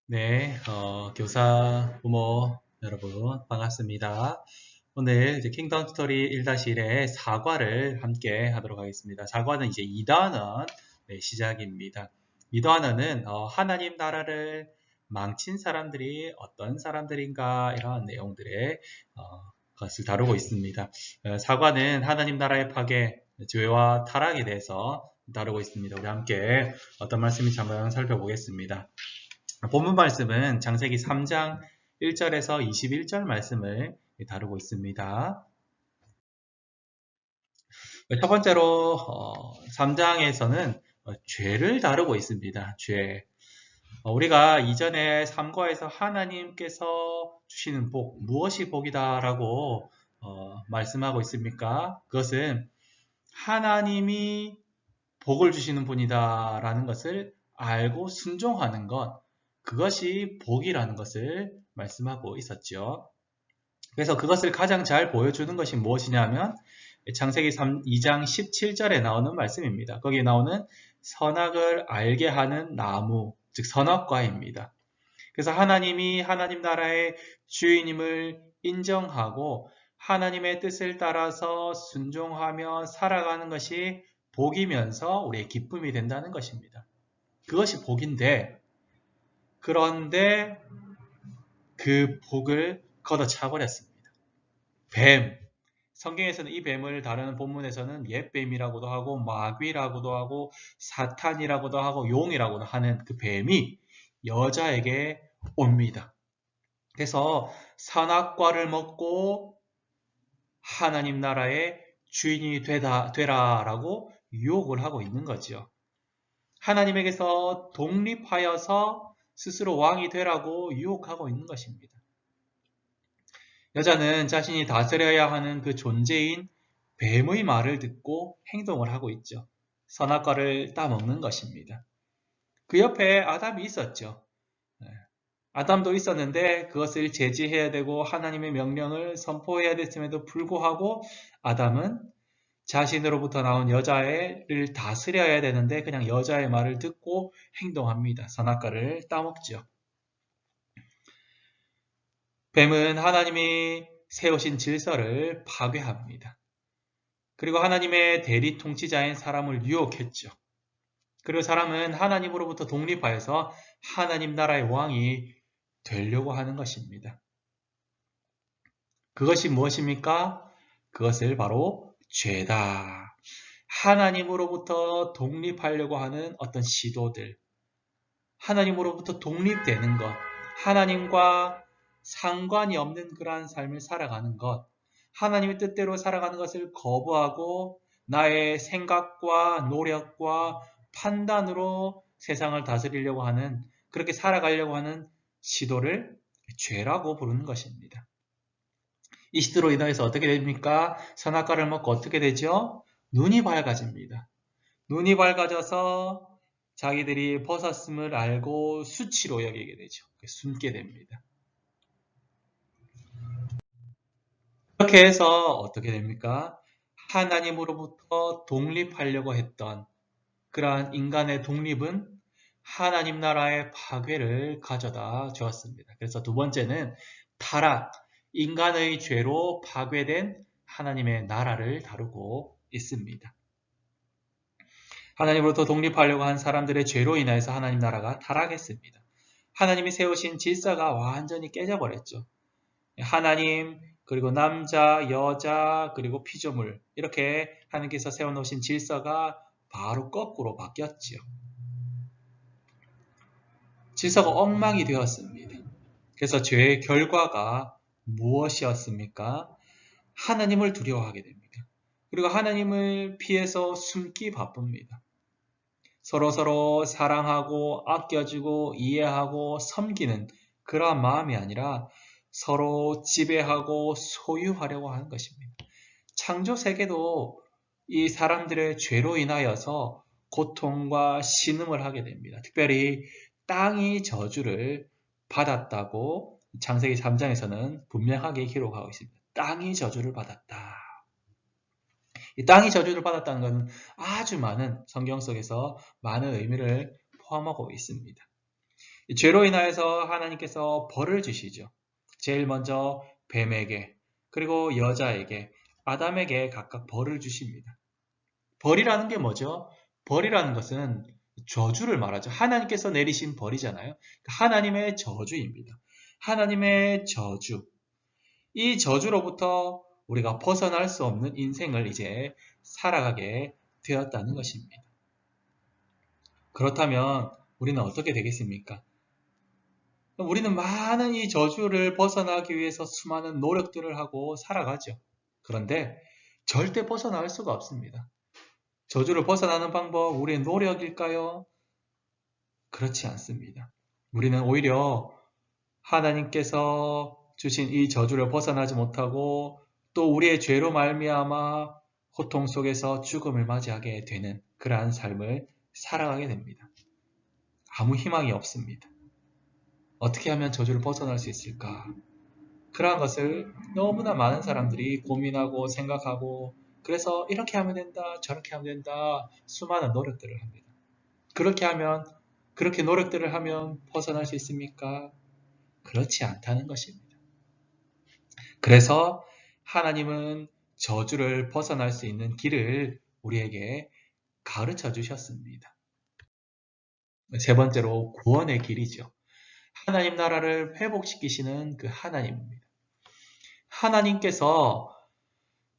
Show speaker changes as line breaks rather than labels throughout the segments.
네, 교사, 부모 여러분 반갑습니다. 오늘 이제 킹덤 스토리 1-1의 사과를 함께 하도록 하겠습니다. 사과는 이제 2단원 시작입니다. 2단원은 하나님 나라를 망친 사람들이 어떤 사람들인가 이런 내용들의 것을 다루고 있습니다. 사과는 하나님 나라의 파괴, 죄와 타락에 대해서 다루고 있습니다. 우리 함께 어떤 말씀인지 한번 살펴보겠습니다. 본문 말씀은 창세기 3장 1절에서 21절 말씀을 다루고 있습니다. 첫 번째로 3장에서는 죄를 다루고 있습니다. 죄. 우리가 이전에 3과에서 하나님께서 주시는 복, 무엇이 복이다라고 말씀하고 있습니까? 그것은 하나님이 복을 주시는 분이다라는 것을 알고 순종하는 것, 그것이 복이라는 것을 말씀하고 있었죠. 그래서 그것을 가장 잘 보여주는 것이 무엇이냐면 창세기 2장 17절에 나오는 말씀입니다. 거기에 나오는 선악을 알게 하는 나무, 즉 선악과입니다. 그래서 하나님이 하나님 나라의 주인임을 인정하고 하나님의 뜻을 따라서 순종하며 살아가는 것이 복이면서 우리의 기쁨이 된다는 것입니다. 그것이 복인데, 그런데 그 복을 걷어차버렸습니다. 뱀. 성경에서는 이 뱀을 다루는 본문에서는 옛뱀이라고도 하고 마귀라고도 하고 사탄이라고도 하고 용이라고도 하는 그 뱀이 여자에게 옵니다. 그래서 선악과를 먹고 하나님 나라의 주인이 되라라고 유혹을 하고 있는 거죠. 하나님에게서 독립하여서 스스로 왕이 되라고 유혹하고 있는 것입니다. 여자는 자신이 다스려야 하는 그 존재인 뱀의 말을 듣고 행동을 하고 있죠. 선악과를 따먹는 것입니다. 그 옆에 아담이 있었죠. 아담도 있었는데 그것을 제지해야 되고 하나님의 명령을 선포해야 됐음에도 불구하고 아담은 자신으로부터 나온 여자를 다스려야 되는데 그냥 여자의 말을 듣고 행동합니다. 선악과를 따먹죠. 뱀은 하나님이 세우신 질서를 파괴합니다. 그리고 하나님의 대리 통치자인 사람을 유혹했죠. 그리고 사람은 하나님으로부터 독립하여서 하나님 나라의 왕이 되려고 하는 것입니다. 그것이 무엇입니까? 그것을 바로 죄다. 하나님으로부터 독립하려고 하는 어떤 시도들, 하나님으로부터 독립되는 것, 하나님과 상관이 없는 그러한 삶을 살아가는 것, 하나님의 뜻대로 살아가는 것을 거부하고 나의 생각과 노력과 판단으로 세상을 다스리려고 하는, 그렇게 살아가려고 하는 시도를 죄라고 부르는 것입니다. 이 시도로 인해서 어떻게 됩니까? 선악과를 먹고 어떻게 되죠? 눈이 밝아집니다. 눈이 밝아져서 자기들이 벗었음을 알고 수치로 여기게 되죠. 숨게 됩니다. 그렇게 해서 어떻게 됩니까? 하나님으로부터 독립하려고 했던 그러한 인간의 독립은 하나님 나라의 파괴를 가져다 주었습니다. 그래서 두 번째는 타락, 인간의 죄로 파괴된 하나님의 나라를 다루고 있습니다. 하나님으로부터 독립하려고 한 사람들의 죄로 인해서 하나님 나라가 타락했습니다. 하나님이 세우신 질서가 완전히 깨져버렸죠. 하나님, 그리고 남자, 여자, 그리고 피조물 이렇게 하나님께서 세워놓으신 질서가 바로 거꾸로 바뀌었지요. 질서가 엉망이 되었습니다. 그래서 죄의 결과가 무엇이었습니까? 하나님을 두려워하게 됩니다. 그리고 하나님을 피해서 숨기 바쁩니다. 서로서로 사랑하고 아껴주고 이해하고 섬기는 그러한 마음이 아니라 서로 지배하고 소유하려고 하는 것입니다. 창조 세계도 이 사람들의 죄로 인하여서 고통과 신음을 하게 됩니다. 특별히 땅이 저주를 받았다고 창세기 3장에서는 분명하게 기록하고 있습니다. 땅이 저주를 받았다. 이 땅이 저주를 받았다는 것은 아주 많은 성경 속에서 많은 의미를 포함하고 있습니다. 죄로 인하여서 하나님께서 벌을 주시죠. 제일 먼저 뱀에게, 그리고 여자에게, 아담에게 각각 벌을 주십니다. 벌이라는 게 뭐죠? 벌이라는 것은 저주를 말하죠. 하나님께서 내리신 벌이잖아요. 하나님의 저주입니다. 하나님의 저주. 이 저주로부터 우리가 벗어날 수 없는 인생을 이제 살아가게 되었다는 것입니다. 그렇다면 우리는 어떻게 되겠습니까? 우리는 많은 이 저주를 벗어나기 위해서 수많은 노력들을 하고 살아가죠. 그런데 절대 벗어날 수가 없습니다. 저주를 벗어나는 방법, 우리의 노력일까요? 그렇지 않습니다. 우리는 오히려 하나님께서 주신 이 저주를 벗어나지 못하고 또 우리의 죄로 말미암아 고통 속에서 죽음을 맞이하게 되는 그러한 삶을 살아가게 됩니다. 아무 희망이 없습니다. 어떻게 하면 저주를 벗어날 수 있을까? 그러한 것을 너무나 많은 사람들이 고민하고 생각하고 그래서 이렇게 하면 된다, 저렇게 하면 된다, 수많은 노력들을 합니다. 그렇게 노력들을 하면 벗어날 수 있습니까? 그렇지 않다는 것입니다. 그래서 하나님은 저주를 벗어날 수 있는 길을 우리에게 가르쳐 주셨습니다. 세 번째로 구원의 길이죠. 하나님 나라를 회복시키시는 그 하나님입니다. 하나님께서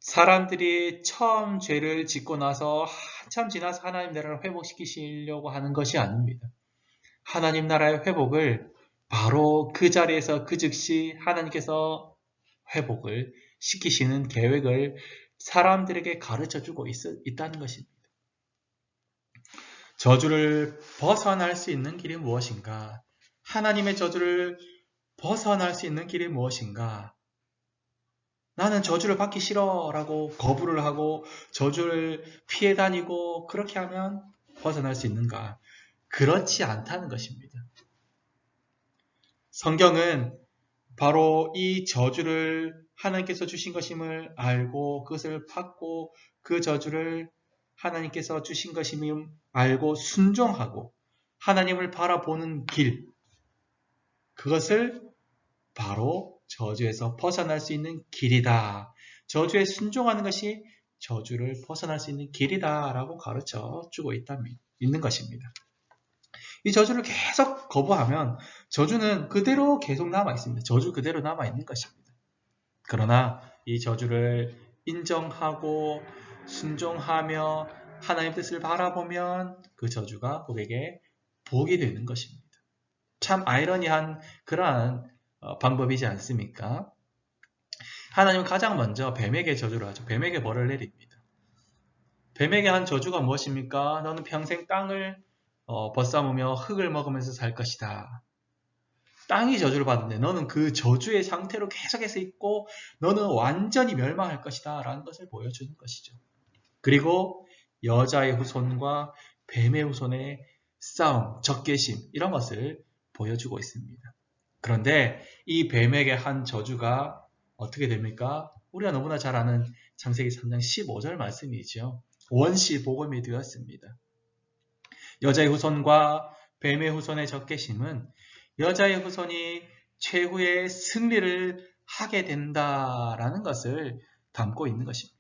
사람들이 처음 죄를 짓고 나서 한참 지나서 하나님 나라를 회복시키시려고 하는 것이 아닙니다. 하나님 나라의 회복을 바로 그 자리에서 그 즉시 하나님께서 회복을 시키시는 계획을 사람들에게 가르쳐주고 있다는 것입니다. 저주를 벗어날 수 있는 길이 무엇인가? 하나님의 저주를 벗어날 수 있는 길이 무엇인가? 나는 저주를 받기 싫어 라고 거부를 하고 저주를 피해 다니고 그렇게 하면 벗어날 수 있는가? 그렇지 않다는 것입니다. 성경은 바로 이 저주를 하나님께서 주신 것임을 알고 그것을 받고 그 저주를 하나님께서 주신 것임을 알고 순종하고 하나님을 바라보는 길, 그것을 바로 저주에서 벗어날 수 있는 길이다. 저주에 순종하는 것이 저주를 벗어날 수 있는 길이다 라고 가르쳐 주고 있는 것입니다. 이 저주를 계속 거부하면 저주는 그대로 계속 남아 있습니다. 저주 그대로 남아 있는 것입니다. 그러나 이 저주를 인정하고 순종하며 하나님의 뜻을 바라보면 그 저주가 우리에게 복이 되는 것입니다. 참 아이러니한 그러한 방법이지 않습니까? 하나님은 가장 먼저 뱀에게 저주를 하죠. 뱀에게 벌을 내립니다. 뱀에게 한 저주가 무엇입니까? 너는 평생 땅을 벗삼으며 흙을 먹으면서 살 것이다. 땅이 저주를 받는데 너는 그 저주의 상태로 계속해서 있고 너는 완전히 멸망할 것이다 라는 것을 보여주는 것이죠. 그리고 여자의 후손과 뱀의 후손의 싸움, 적개심 이런 것을 보여주고 있습니다. 그런데 이 뱀에게 한 저주가 어떻게 됩니까? 우리가 너무나 잘 아는 창세기 3장 15절 말씀이죠. 원시복음이 되었습니다. 여자의 후손과 뱀의 후손의 적개심은 여자의 후손이 최후의 승리를 하게 된다라는 것을 담고 있는 것입니다.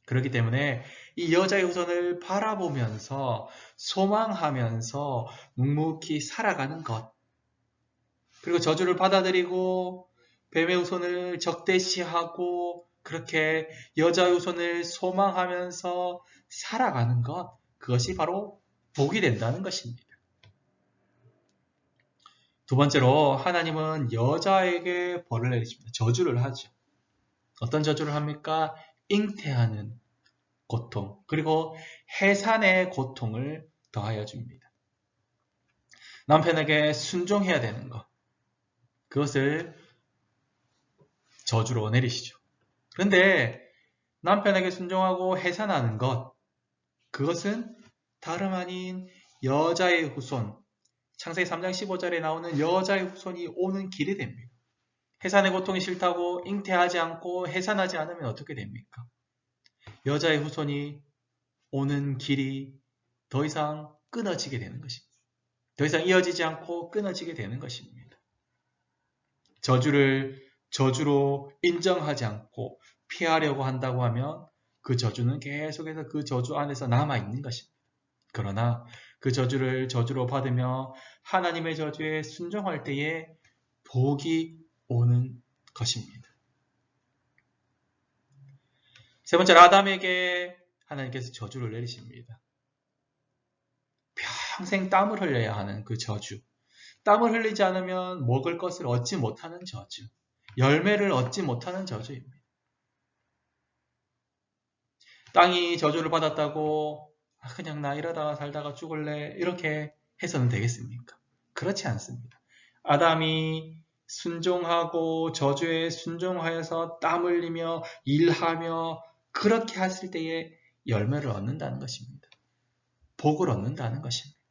그렇기 때문에 이 여자의 후손을 바라보면서 소망하면서 묵묵히 살아가는 것, 그리고 저주를 받아들이고 뱀의 후손을 적대시하고 그렇게 여자의 후손을 소망하면서 살아가는 것, 그것이 바로 복이 된다는 것입니다. 두 번째로 하나님은 여자에게 벌을 내리십니다. 저주를 하죠. 어떤 저주를 합니까? 잉태하는 고통, 그리고 해산의 고통을 더하여 줍니다. 남편에게 순종해야 되는 것, 그것을 저주로 내리시죠. 그런데 남편에게 순종하고 해산하는 것, 그것은 다름 아닌 여자의 후손, 창세기 3장 15절에 나오는 여자의 후손이 오는 길이 됩니다. 해산의 고통이 싫다고 잉태하지 않고 해산하지 않으면 어떻게 됩니까? 여자의 후손이 오는 길이 더 이상 끊어지게 되는 것입니다. 더 이상 이어지지 않고 끊어지게 되는 것입니다. 저주를 저주로 인정하지 않고 피하려고 한다고 하면 그 저주는 계속해서 그 저주 안에서 남아있는 것입니다. 그러나 그 저주를 저주로 받으며 하나님의 저주에 순종할 때에 복이 오는 것입니다. 세 번째로 아담에게 하나님께서 저주를 내리십니다. 평생 땀을 흘려야 하는 그 저주. 땀을 흘리지 않으면 먹을 것을 얻지 못하는 저주. 열매를 얻지 못하는 저주입니다. 땅이 저주를 받았다고 그냥 나 이러다가 살다가 죽을래 이렇게 해서는 되겠습니까? 그렇지 않습니다. 아담이 순종하고 저주에 순종하여서 땀 흘리며 일하며 그렇게 했을 때에 열매를 얻는다는 것입니다. 복을 얻는다는 것입니다.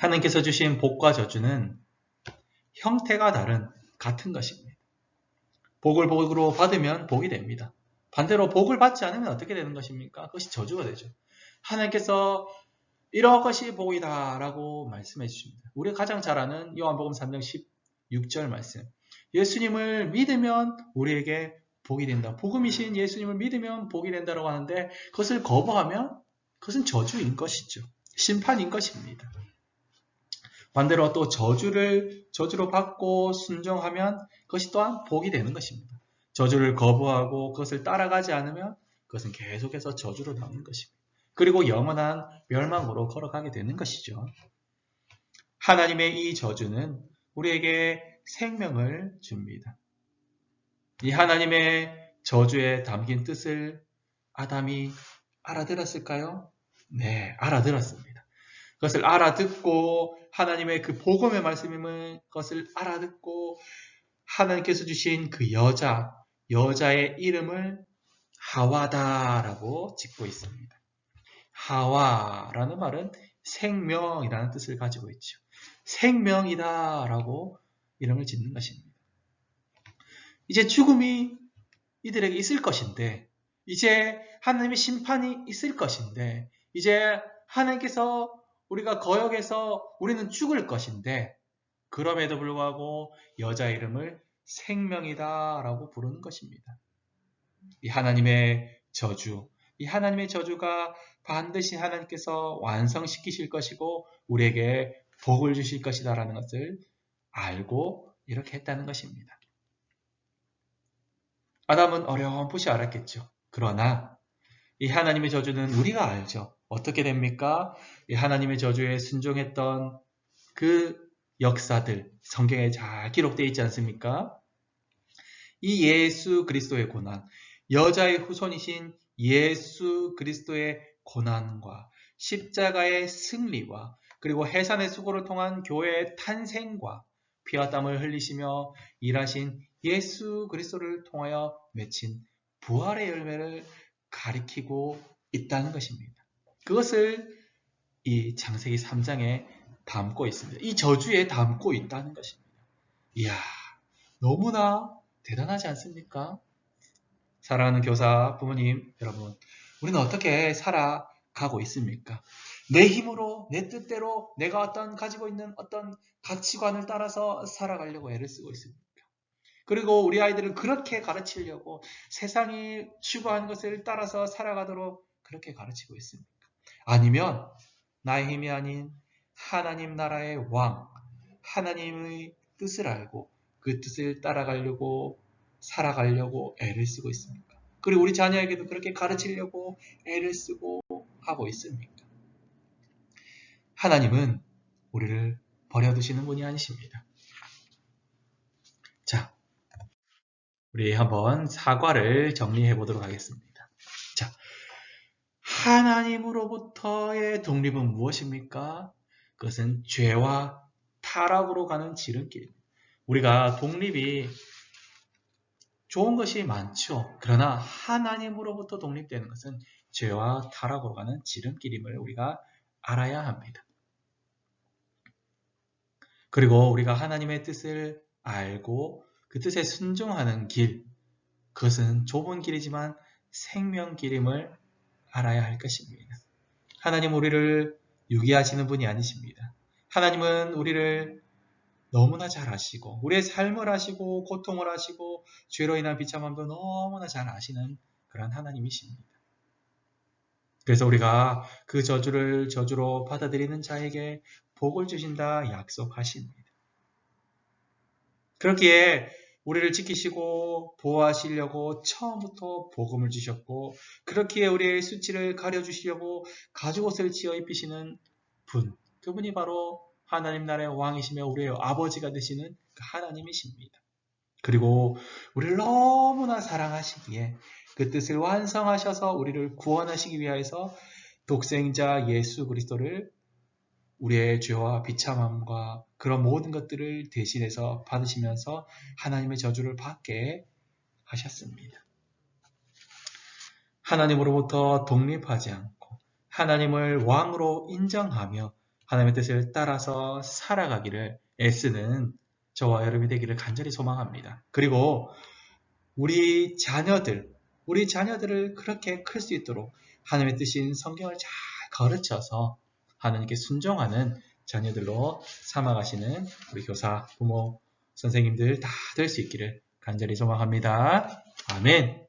하나님께서 주신 복과 저주는 형태가 다른 같은 것입니다. 복을 복으로 받으면 복이 됩니다. 반대로 복을 받지 않으면 어떻게 되는 것입니까? 그것이 저주가 되죠. 하나님께서 이런 것이 복이다 라고 말씀해 주십니다. 우리가 가장 잘 아는 요한복음 3장 16절 말씀. 예수님을 믿으면 우리에게 복이 된다. 복음이신 예수님을 믿으면 복이 된다라고 하는데 그것을 거부하면 그것은 저주인 것이죠. 심판인 것입니다. 반대로 또 저주로 받고 순종하면 그것이 또한 복이 되는 것입니다. 저주를 거부하고 그것을 따라가지 않으면 그것은 계속해서 저주로 남는 것입니다. 그리고 영원한 멸망으로 걸어가게 되는 것이죠. 하나님의 이 저주는 우리에게 생명을 줍니다. 이 하나님의 저주에 담긴 뜻을 아담이 알아들었을까요? 네, 알아들었습니다. 그것을 알아듣고 하나님의 그 복음의 말씀임을 그것을 알아듣고 하나님께서 주신 그 여자의 이름을 하와다라고 짓고 있습니다. 하와라는 말은 생명이라는 뜻을 가지고 있죠. 생명이다라고 이름을 짓는 것입니다. 이제 죽음이 이들에게 있을 것인데, 이제 하나님의 심판이 있을 것인데, 이제 하나님께서 우리가 거역해서 우리는 죽을 것인데, 그럼에도 불구하고 여자 이름을 생명이다라고 부르는 것입니다. 이 하나님의 저주가 반드시 하나님께서 완성시키실 것이고 우리에게 복을 주실 것이다라는 것을 알고 이렇게 했다는 것입니다. 아담은 어렴풋이 알았겠죠. 그러나 이 하나님의 저주는 우리가 알죠. 어떻게 됩니까? 이 하나님의 저주에 순종했던 그 역사들 성경에 잘 기록되어 있지 않습니까? 이 예수 그리스도의 고난, 여자의 후손이신 예수 그리스도의 고난과 십자가의 승리와 그리고 해산의 수고를 통한 교회의 탄생과 피와 땀을 흘리시며 일하신 예수 그리스도를 통하여 맺힌 부활의 열매를 가리키고 있다는 것입니다. 그것을 이 창세기 3장에 담고 있습니다. 이 저주에 담고 있다는 것입니다. 이야, 너무나 대단하지 않습니까? 사랑하는 교사, 부모님, 여러분, 우리는 어떻게 살아가고 있습니까? 내 힘으로, 내 뜻대로 내가 가지고 있는 어떤 가치관을 따라서 살아가려고 애를 쓰고 있습니까? 그리고 우리 아이들을 그렇게 가르치려고 세상이 추구하는 것을 따라서 살아가도록 그렇게 가르치고 있습니까? 아니면 나의 힘이 아닌 하나님 나라의 왕, 하나님의 뜻을 알고 그 뜻을 따라가려고 살아가려고 애를 쓰고 있습니까? 그리고 우리 자녀에게도 그렇게 가르치려고 애를 쓰고 하고 있습니까? 하나님은 우리를 버려두시는 분이 아니십니다. 자, 우리 한번 사과를 정리해 보도록 하겠습니다. 자, 하나님으로부터의 독립은 무엇입니까? 그것은 죄와 타락으로 가는 지름길입니다. 우리가 독립이 좋은 것이 많죠. 그러나 하나님으로부터 독립되는 것은 죄와 타락으로 가는 지름길임을 우리가 알아야 합니다. 그리고 우리가 하나님의 뜻을 알고 그 뜻에 순종하는 길, 그것은 좁은 길이지만 생명길임을 알아야 할 것입니다. 하나님 우리를 유기하시는 분이 아니십니다. 하나님은 우리를 너무나 잘 아시고 우리의 삶을 아시고 고통을 아시고 죄로 인한 비참함도 너무나 잘 아시는 그런 하나님이십니다. 그래서 우리가 그 저주를 저주로 받아들이는 자에게 복을 주신다 약속하십니다. 그렇기에 우리를 지키시고 보호하시려고 처음부터 복음을 주셨고 그렇기에 우리의 수치를 가려주시려고 가죽옷을 지어 입히시는 분, 그분이 바로 하나님 나라의 왕이시며 우리의 아버지가 되시는 그 하나님이십니다. 그리고 우리를 너무나 사랑하시기에 그 뜻을 완성하셔서 우리를 구원하시기 위하여서 독생자 예수 그리스도를 우리의 죄와 비참함과 그런 모든 것들을 대신해서 받으시면서 하나님의 저주를 받게 하셨습니다. 하나님으로부터 독립하지 않고 하나님을 왕으로 인정하며 하나님의 뜻을 따라서 살아가기를 애쓰는 저와 여러분이 되기를 간절히 소망합니다. 그리고 우리 자녀들을 그렇게 클 수 있도록 하나님의 뜻인 성경을 잘 가르쳐서 하나님께 순종하는 자녀들로 삼아가시는 우리 교사, 부모, 선생님들 다 될 수 있기를 간절히 소망합니다. 아멘.